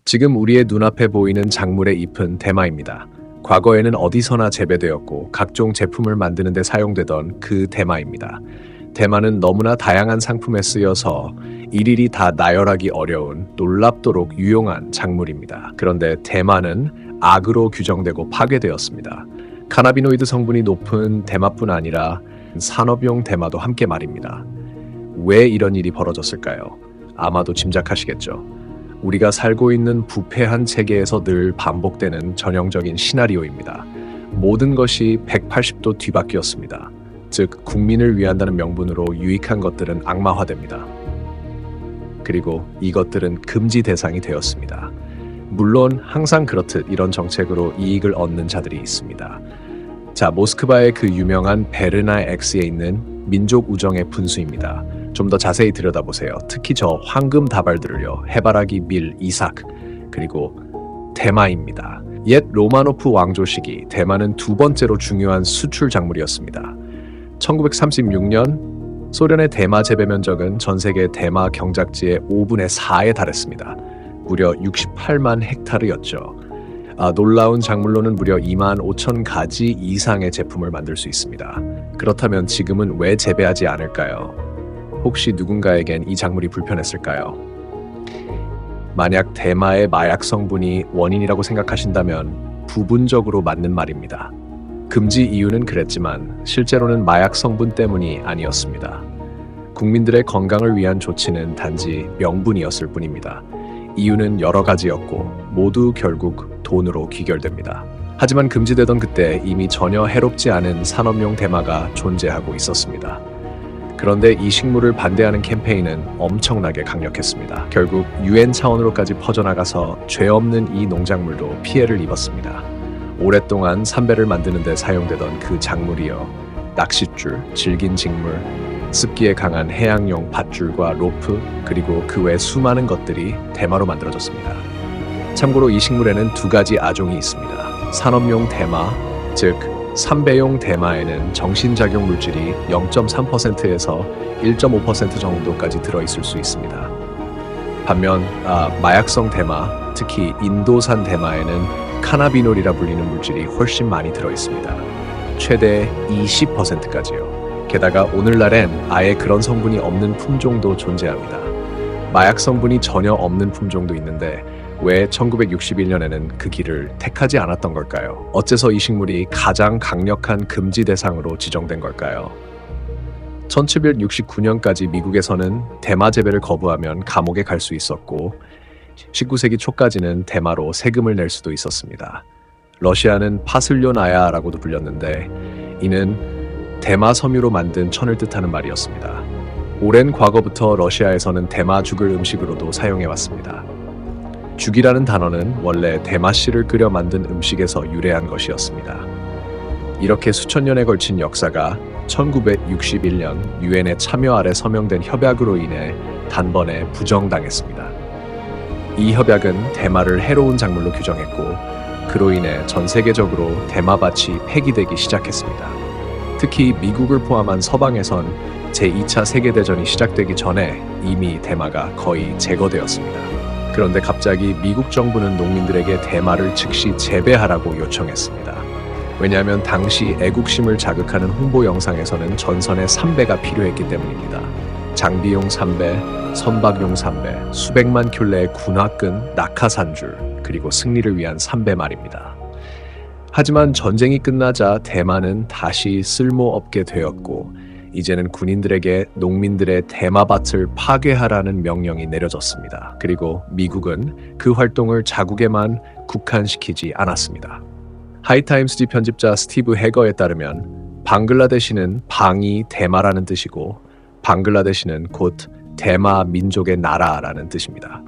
지금 우리의 눈앞에 보이는 작물의 잎은 대마입니다. 과거에는 어디서나 재배되었고 각종 제품을 만드는 데 사용되던 그 대마입니다. 대마는 너무나 다양한 상품에 쓰여서 일일이 다 나열하기 어려운 놀랍도록 유용한 작물입니다. 그런데 대마는 악으로 규정되고 파괴되었습니다. 카나비노이드 성분이 높은 대마뿐 아니라 산업용 대마도 함께 말입니다. 왜 이런 일이 벌어졌을까요? 아마도 짐작하시겠죠. 우리가 살고 있는 부패한 세계에서 늘 반복되는 전형적인 시나리오입니다. 모든 것이 180도 뒤바뀌었습니다. 즉, 국민을 위한다는 명분으로 유익한 것들은 악마화됩니다. 그리고 이것들은 금지 대상이 되었습니다. 물론 항상 그렇듯 이런 정책으로 이익을 얻는 자들이 있습니다. 자, 모스크바의 그 유명한 베르나 X에 있는 민족 우정의 분수입니다. 좀 더 자세히 들여다보세요. 특히 저 황금 다발들을요. 해바라기, 밀, 이삭, 그리고 대마입니다. 옛 로마노프 왕조 시기 대마는 두 번째로 중요한 수출 작물이었습니다. 1936년 소련의 대마 재배 면적은 전 세계 대마 경작지의 5분의 4에 달했습니다. 무려 68만 헥타르였죠. 놀라운 작물로는 무려 2만 5천 가지 이상의 제품을 만들 수 있습니다. 그렇다면 지금은 왜 재배하지 않을까요? 혹시 누군가에겐 이 작물이 불편했을까요? 만약 대마의 마약 성분이 원인이라고 생각하신다면 부분적으로 맞는 말입니다. 금지 이유는 그랬지만 실제로는 마약 성분 때문이 아니었습니다. 국민들의 건강을 위한 조치는 단지 명분이었을 뿐입니다. 이유는 여러 가지였고 모두 결국 돈으로 귀결됩니다. 하지만 금지되던 그때 이미 전혀 해롭지 않은 산업용 대마가 존재하고 있었습니다. 그런데 이 식물을 반대하는 캠페인은 엄청나게 강력했습니다. 결국 UN 차원으로까지 퍼져나가서 죄 없는 이 농작물도 피해를 입었습니다. 오랫동안 삼배를 만드는 데 사용되던 그 작물이요. 낚싯줄, 질긴 직물, 습기에 강한 해양용 밧줄과 로프, 그리고 그 외 수많은 것들이 대마로 만들어졌습니다. 참고로 이 식물에는 두 가지 아종이 있습니다. 산업용 대마, 즉 삼배용 대마에는 정신작용 물질이 0.3%에서 1.5% 정도까지 들어있을 수 있습니다. 반면 마약성 대마, 특히 인도산 대마에는 카나비놀이라 불리는 물질이 훨씬 많이 들어있습니다. 최대 20%까지요. 게다가 오늘날엔 아예 그런 성분이 없는 품종도 존재합니다. 마약 성분이 전혀 없는 품종도 있는데 왜 1961년에는 그 길을 택하지 않았던 걸까요? 어째서 이 식물이 가장 강력한 금지 대상으로 지정된 걸까요? 1769년까지 미국에서는 대마 재배를 거부하면 감옥에 갈 수 있었고 19세기 초까지는 대마로 세금을 낼 수도 있었습니다. 러시아는 파슬료나야라고도 불렸는데 이는 대마 섬유로 만든 천을 뜻하는 말이었습니다. 오랜 과거부터 러시아에서는 대마죽을 음식으로도 사용해왔습니다. 죽이라는 단어는 원래 대마씨를 끓여 만든 음식에서 유래한 것이었습니다. 이렇게 수천 년에 걸친 역사가 1961년 유엔의 참여 아래 서명된 협약으로 인해 단번에 부정당했습니다. 이 협약은 대마를 해로운 작물로 규정했고 그로 인해 전 세계적으로 대마밭이 폐기되기 시작했습니다. 특히 미국을 포함한 서방에선 제2차 세계대전이 시작되기 전에 이미 대마가 거의 제거되었습니다. 그런데 갑자기 미국 정부는 농민들에게 대마를 즉시 재배하라고 요청했습니다. 왜냐하면 당시 애국심을 자극하는 홍보 영상에서는 전선의 삼배가 필요했기 때문입니다. 장비용 삼배, 선박용 삼배, 수백만 켤레의 군화끈, 낙하산줄, 그리고 승리를 위한 삼배 말입니다. 하지만 전쟁이 끝나자 대마는 다시 쓸모없게 되었고 이제는 군인들에게 농민들의 대마밭을 파괴하라는 명령이 내려졌습니다. 그리고 미국은 그 활동을 자국에만 국한시키지 않았습니다. 하이타임스지 편집자 스티브 해거에 따르면 방글라데시는 방이 대마라는 뜻이고 방글라데시는 곧 대마 민족의 나라라는 뜻입니다.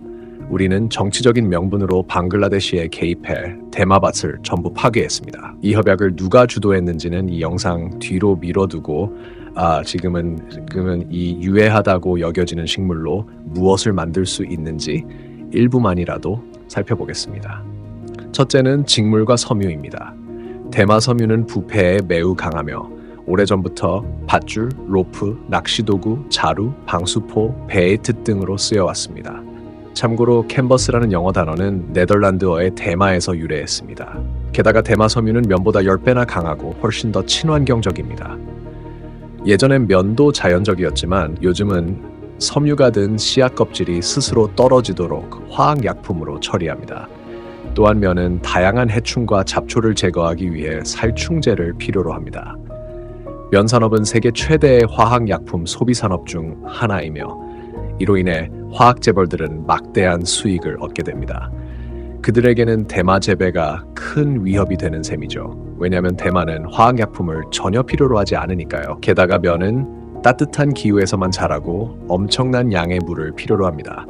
우리는 정치적인 명분으로 방글라데시에 개입해 대마밭을 전부 파괴했습니다. 이 협약을 누가 주도했는지는 이 영상 뒤로 미뤄두고 지금은 이 유해하다고 여겨지는 식물로 무엇을 만들 수 있는지 일부만이라도 살펴보겠습니다. 첫째는 직물과 섬유입니다. 대마 섬유는 부패에 매우 강하며 오래전부터 밧줄, 로프, 낚시도구, 자루, 방수포, 배의 뜻 등으로 쓰여왔습니다. 참고로 캔버스라는 영어 단어는 네덜란드어의 대마에서 유래했습니다. 게다가 대마 섬유는 면보다 10배나 강하고 훨씬 더 친환경적입니다. 예전엔 면도 자연적이었지만 요즘은 섬유가 든 씨앗 껍질이 스스로 떨어지도록 화학약품으로 처리합니다. 또한 면은 다양한 해충과 잡초를 제거하기 위해 살충제를 필요로 합니다. 면 산업은 세계 최대의 화학약품 소비 산업 중 하나이며 이로 인해 화학 재벌들은 막대한 수익을 얻게 됩니다. 그들에게는 대마 재배가 큰 위협이 되는 셈이죠. 왜냐하면 대마는 화학약품을 전혀 필요로 하지 않으니까요. 게다가 면은 따뜻한 기후에서만 자라고 엄청난 양의 물을 필요로 합니다.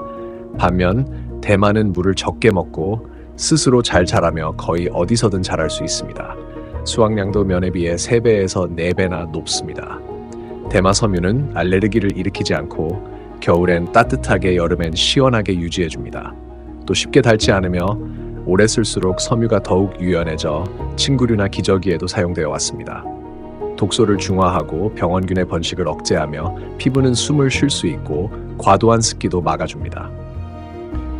반면 대마는 물을 적게 먹고 스스로 잘 자라며 거의 어디서든 자랄 수 있습니다. 수확량도 면에 비해 3배에서 4배나 높습니다. 대마 섬유는 알레르기를 일으키지 않고 겨울엔 따뜻하게 여름엔 시원하게 유지해줍니다. 또 쉽게 닳지 않으며 오래 쓸수록 섬유가 더욱 유연해져 침구류나 기저귀에도 사용되어 왔습니다. 독소를 중화하고 병원균의 번식을 억제하며 피부는 숨을 쉴 수 있고 과도한 습기도 막아줍니다.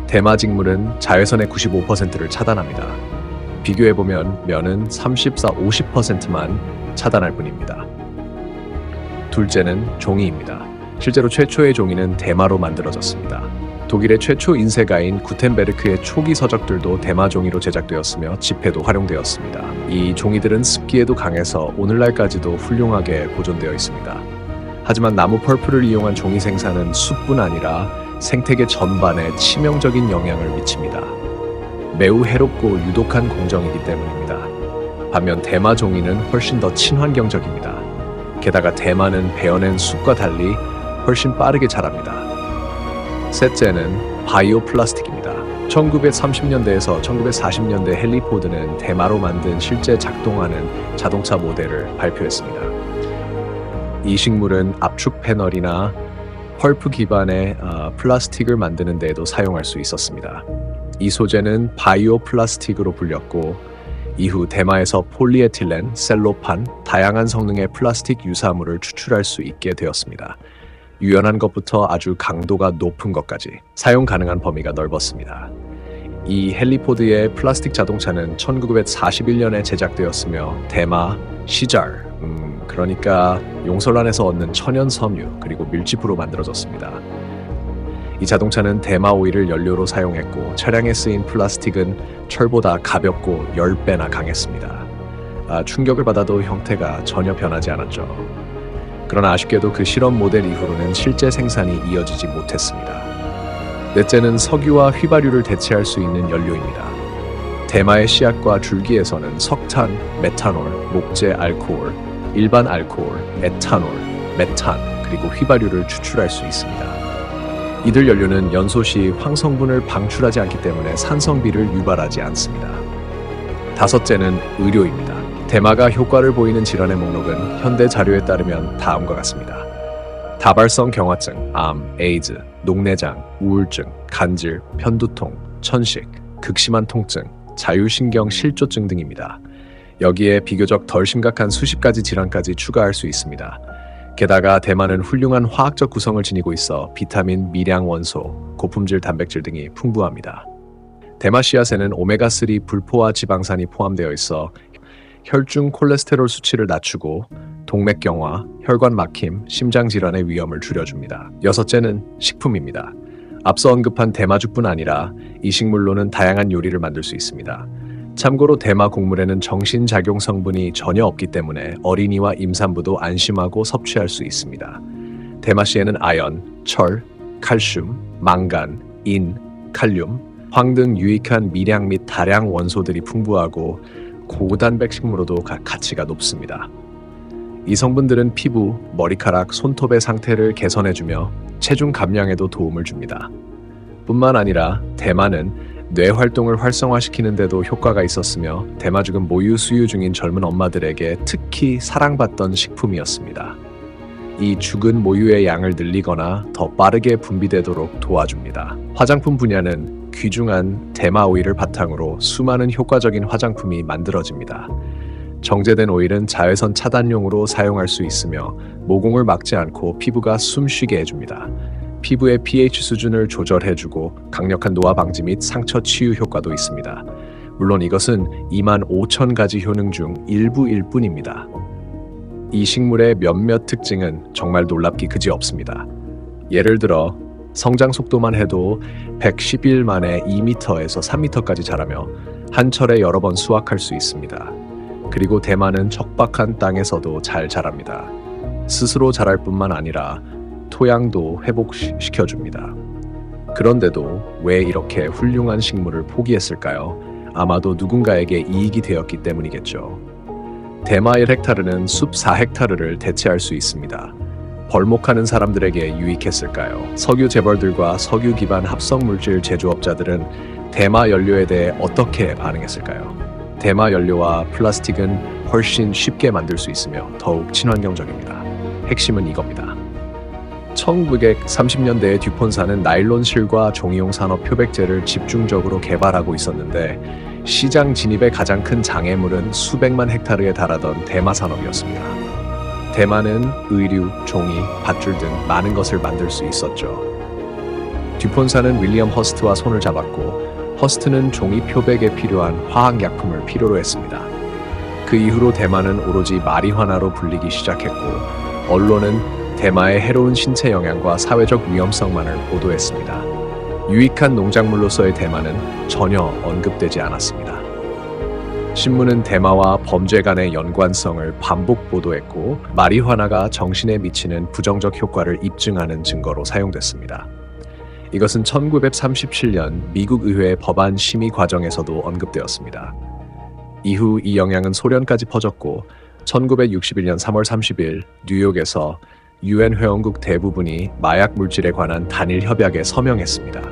대마 직물은 자외선의 95%를 차단합니다. 비교해보면 면은 34-50%만 차단할 뿐입니다. 둘째는 종이입니다. 실제로 최초의 종이는 대마로 만들어졌습니다. 독일의 최초 인쇄가인 구텐베르크의 초기 서적들도 대마 종이로 제작되었으며 지폐도 활용되었습니다. 이 종이들은 습기에도 강해서 오늘날까지도 훌륭하게 보존되어 있습니다. 하지만 나무 펄프를 이용한 종이 생산은 숲뿐 아니라 생태계 전반에 치명적인 영향을 미칩니다. 매우 해롭고 유독한 공정이기 때문입니다. 반면 대마 종이는 훨씬 더 친환경적입니다. 게다가 대마는 베어낸 숲과 달리 훨씬 빠르게 자랍니다. 셋째는 바이오 플라스틱입니다. 1930년대에서 1940년대 헨리 포드는 대마로 만든 실제 작동하는 자동차 모델을 발표했습니다. 이 식물은 압축 패널이나 펄프 기반의 플라스틱을 만드는 데에도 사용할 수 있었습니다. 이 소재는 바이오 플라스틱으로 불렸고 이후 대마에서 폴리에틸렌, 셀로판, 다양한 성능의 플라스틱 유사물을 추출할 수 있게 되었습니다. 유연한 것부터 아주 강도가 높은 것까지 사용 가능한 범위가 넓었습니다. 이 헨리 포드의 플라스틱 자동차는 1941년에 제작되었으며 대마, 시잘, 그러니까 용설란에서 얻는 천연 섬유 그리고 밀짚으로 만들어졌습니다. 이 자동차는 대마 오일을 연료로 사용했고 차량에 쓰인 플라스틱은 철보다 가볍고 10배나 강했습니다. 충격을 받아도 형태가 전혀 변하지 않았죠. 그러나 아쉽게도 그 실험 모델 이후로는 실제 생산이 이어지지 못했습니다. 넷째는 석유와 휘발유를 대체할 수 있는 연료입니다. 대마의 씨앗과 줄기에서는 석탄, 메탄올, 목재 알코올, 일반 알코올, 에탄올, 메탄, 그리고 휘발유를 추출할 수 있습니다. 이들 연료는 연소 시 황성분을 방출하지 않기 때문에 산성비를 유발하지 않습니다. 다섯째는 의료입니다. 대마가 효과를 보이는 질환의 목록은 현대 자료에 따르면 다음과 같습니다. 다발성 경화증, 암, 에이즈, 녹내장, 우울증, 간질, 편두통, 천식, 극심한 통증, 자율신경 실조증 등입니다. 여기에 비교적 덜 심각한 수십 가지 질환까지 추가할 수 있습니다. 게다가 대마는 훌륭한 화학적 구성을 지니고 있어 비타민, 미량 원소, 고품질 단백질 등이 풍부합니다. 대마 씨앗에는 오메가3 불포화 지방산이 포함되어 있어 혈중 콜레스테롤 수치를 낮추고 동맥경화, 혈관 막힘, 심장 질환의 위험을 줄여줍니다. 여섯째는 식품입니다. 앞서 언급한 대마죽뿐 아니라 이 식물로는 다양한 요리를 만들 수 있습니다. 참고로 대마 곡물에는 정신작용 성분이 전혀 없기 때문에 어린이와 임산부도 안심하고 섭취할 수 있습니다. 대마씨에는 아연, 철, 칼슘, 망간, 인, 칼륨, 황 등 유익한 미량 및 다량 원소들이 풍부하고 고단백 식물로도 가치가 높습니다. 이 성분들은 피부, 머리카락, 손톱의 상태를 개선해주며 체중 감량에도 도움을 줍니다. 뿐만 아니라 대마는 뇌 활동을 활성화시키는 데도 효과가 있었으며 대마죽은 모유 수유 중인 젊은 엄마들에게 특히 사랑받던 식품이었습니다. 이 죽은 모유의 양을 늘리거나 더 빠르게 분비되도록 도와줍니다. 화장품 분야는 귀중한 대마 오일을 바탕으로 수많은 효과적인 화장품이 만들어집니다. 정제된 오일은 자외선 차단용으로 사용할 수 있으며 모공을 막지 않고 피부가 숨쉬게 해줍니다. 피부의 pH 수준을 조절해주고 강력한 노화 방지 및 상처 치유 효과도 있습니다. 물론 이것은 25,000가지 효능 중 일부일 뿐입니다. 이 식물의 몇몇 특징은 정말 놀랍기 그지없습니다. 예를 들어 성장 속도만 해도 110일 만에 2m에서 3m까지 자라며 한 철에 여러 번 수확할 수 있습니다. 그리고 대마는 척박한 땅에서도 잘 자랍니다. 스스로 자랄 뿐만 아니라 토양도 회복시켜줍니다. 그런데도 왜 이렇게 훌륭한 식물을 포기했을까요? 아마도 누군가에게 이익이 되었기 때문이겠죠. 대마 1헥타르는 숲 4헥타르를 대체할 수 있습니다. 벌목하는 사람들에게 유익했을까요? 석유 재벌들과 석유 기반 합성 물질 제조업자들은 대마 연료에 대해 어떻게 반응했을까요? 대마 연료와 플라스틱은 훨씬 쉽게 만들 수 있으며 더욱 친환경적입니다. 핵심은 이겁니다. 1930년대에 듀폰사는 나일론 실과 종이용 산업 표백제를 집중적으로 개발하고 있었는데 시장 진입의 가장 큰 장애물은 수백만 헥타르에 달하던 대마 산업이었습니다. 대마는 의류, 종이, 밧줄 등 많은 것을 만들 수 있었죠. 듀폰사는 윌리엄 허스트와 손을 잡았고 허스트는 종이 표백에 필요한 화학약품을 필요로 했습니다. 그 이후로 대마는 오로지 마리화나로 불리기 시작했고 언론은 대마의 해로운 신체 영향과 사회적 위험성만을 보도했습니다. 유익한 농작물로서의 대마는 전혀 언급되지 않았습니다. 신문은 대마와 범죄 간의 연관성을 반복 보도했고 마리화나가 정신에 미치는 부정적 효과를 입증하는 증거로 사용됐습니다. 이것은 1937년 미국 의회 법안 심의 과정에서도 언급되었습니다. 이후 이 영향은 소련까지 퍼졌고 1961년 3월 30일 뉴욕에서 유엔 회원국 대부분이 마약 물질에 관한 단일 협약에 서명했습니다.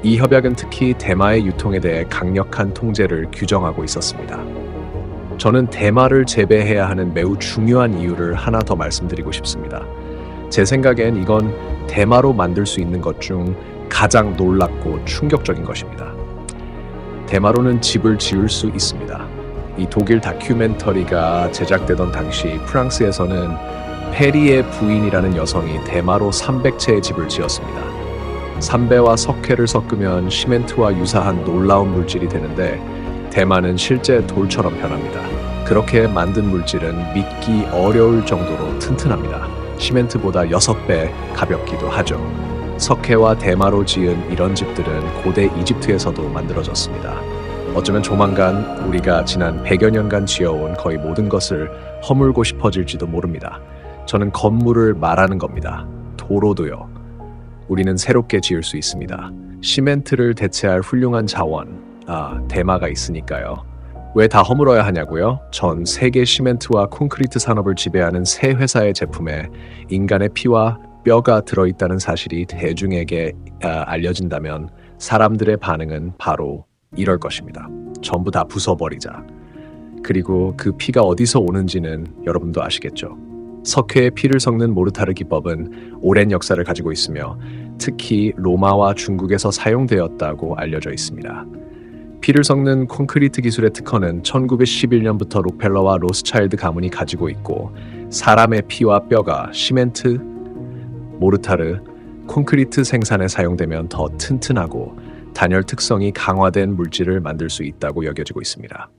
이 협약은 특히 대마의 유통에 대해 강력한 통제를 규정하고 있었습니다. 저는 대마를 재배해야 하는 매우 중요한 이유를 하나 더 말씀드리고 싶습니다. 제 생각엔 이건 대마로 만들 수 있는 것 중 가장 놀랍고 충격적인 것입니다. 대마로는 집을 지을 수 있습니다. 이 독일 다큐멘터리가 제작되던 당시 프랑스에서는 페리의 부인이라는 여성이 대마로 300채의 집을 지었습니다. 삼배와 석회를 섞으면 시멘트와 유사한 놀라운 물질이 되는데 대마는 실제 돌처럼 변합니다. 그렇게 만든 물질은 믿기 어려울 정도로 튼튼합니다. 시멘트보다 6배 가볍기도 하죠. 석회와 대마로 지은 이런 집들은 고대 이집트에서도 만들어졌습니다. 어쩌면 조만간 우리가 지난 100여 년간 지어온 거의 모든 것을 허물고 싶어질지도 모릅니다. 저는 건물을 말하는 겁니다. 도로도요. 우리는 새롭게 지을 수 있습니다. 시멘트를 대체할 훌륭한 자원, 대마가 있으니까요. 왜 다 허물어야 하냐고요? 전 세계 시멘트와 콘크리트 산업을 지배하는 세 회사의 제품에 인간의 피와 뼈가 들어있다는 사실이 대중에게 알려진다면 사람들의 반응은 바로 이럴 것입니다. 전부 다 부숴버리자. 그리고 그 피가 어디서 오는지는 여러분도 아시겠죠? 석회에 피를 섞는 모르타르 기법은 오랜 역사를 가지고 있으며 특히 로마와 중국에서 사용되었다고 알려져 있습니다. 피를 섞는 콘크리트 기술의 특허는 1911년부터 록펠러와 로스차일드 가문이 가지고 있고 사람의 피와 뼈가 시멘트, 모르타르, 콘크리트 생산에 사용되면 더 튼튼하고 단열 특성이 강화된 물질을 만들 수 있다고 여겨지고 있습니다.